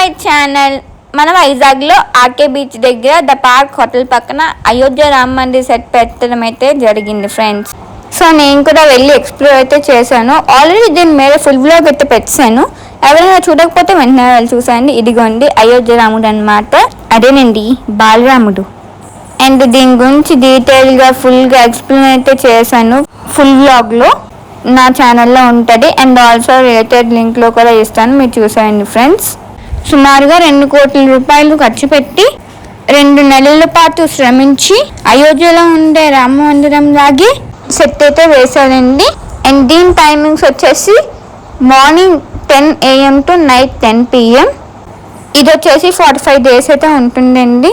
My channel. మన వైజాగ్లో RK beach దగ్గర ద పార్క్ హోటల్ పక్కన అయోధ్య రామ మందిర్ సెట్ పెట్టడం అయితే జరిగింది ఫ్రెండ్స్. సో నేను కూడా వెళ్ళి ఎక్స్ప్లోర్ అయితే చేశాను. ఆల్రెడీ దీని మీద ఫుల్ వ్లాగ్ అయితే పెట్టాను. ఎవరైనా చూడకపోతే వెంటనే వెళ్ళి చూసాండి. ఇదిగోండి అయోధ్య రాముడు అనమాట. అదేనండి బాలరాముడు. అండ్ దీని గురించి డీటెయిల్గా ఫుల్గా ఎక్స్ప్లెయిన్ అయితే చేశాను ఫుల్ వ్లాగ్లో. నా ఛానల్లో ఉంటుంది. అండ్ ఆల్సో రిలేటెడ్ లింక్లో కూడా ఇస్తాను, మీరు చూసేయండి ఫ్రెండ్స్. సుమారుగా 2 కోట్ల రూపాయలు ఖర్చు పెట్టి 2 నెలల పాటు శ్రమించి అయోధ్యలో ఉండే రామ మందిరం లాగే సెట్ అయితే వేశారండి. అండ్ దీని టైమింగ్స్ వచ్చేసి morning 10 AM to night 10 PM. ఇది వచ్చేసి 45 days అయితే ఉంటుందండి.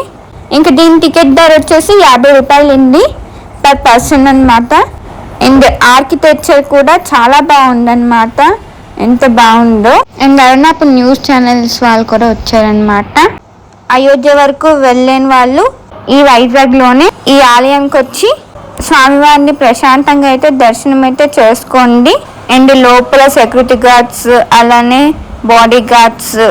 ఇంకా దీని టికెట్ ధర వచ్చేసి 50 రూపాయలు అండి పర్ పర్సన్ అనమాట. అండ్ ఆర్కిటెక్చర్ కూడా చాలా బాగుందన్నమాట, ఎంత బాగుందో. అండ్ అరుణాపురం న్యూస్ ఛానల్స్ వాళ్ళు కూడా వచ్చారనమాట. అయోధ్య వరకు వెళ్ళలేని వాళ్ళు ఈ వైజాగ్లోనే ఈ ఆలయంకి వచ్చి స్వామివారిని ప్రశాంతంగా అయితే దర్శనం అయితే చేసుకోండి. అండ్ లోపల సెక్యూరిటీ గార్డ్స్, అలానే బాడీ గార్డ్స్,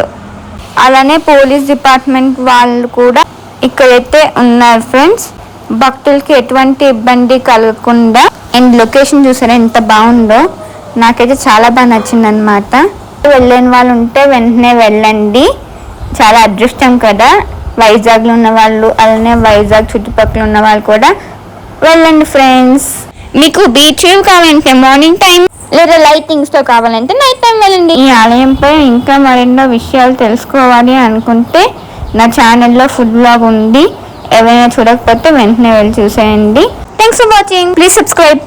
అలానే పోలీస్ డిపార్ట్మెంట్ వాళ్ళు కూడా ఇక్కడైతే ఉన్నారు ఫ్రెండ్స్. భక్తులకి ఎటువంటి ఇబ్బంది కలగకుండా. అండ్ లొకేషన్ చూసారా ఎంత బాగుందో, నాకైతే చాలా బాగా నచ్చింది అనమాట. వెళ్ళని వాళ్ళు ఉంటే వెంటనే వెళ్ళండి, చాలా అదృష్టం కదా. వైజాగ్లో ఉన్న వాళ్ళు, అలానే వైజాగ్ చుట్టుపక్కల ఉన్న వాళ్ళు కూడా వెళ్ళండి ఫ్రెండ్స్. మీకు బీచ్ వ్యూ కావాలంటే మార్నింగ్ టైం, లేదా లైటింగ్స్తో కావాలంటే నైట్ టైం వెళ్ళండి. ఈ ఆలయంపై ఇంకా మరెన్నో విషయాలు తెలుసుకోవాలి అనుకుంటే నా ఛానల్లో ఫుడ్ బ్లాగ్ ఉంది, ఎవరైనా చూడకపోతే వెంటనే వెళ్ళి చూసేయండి. Thanks for watching, please subscribe.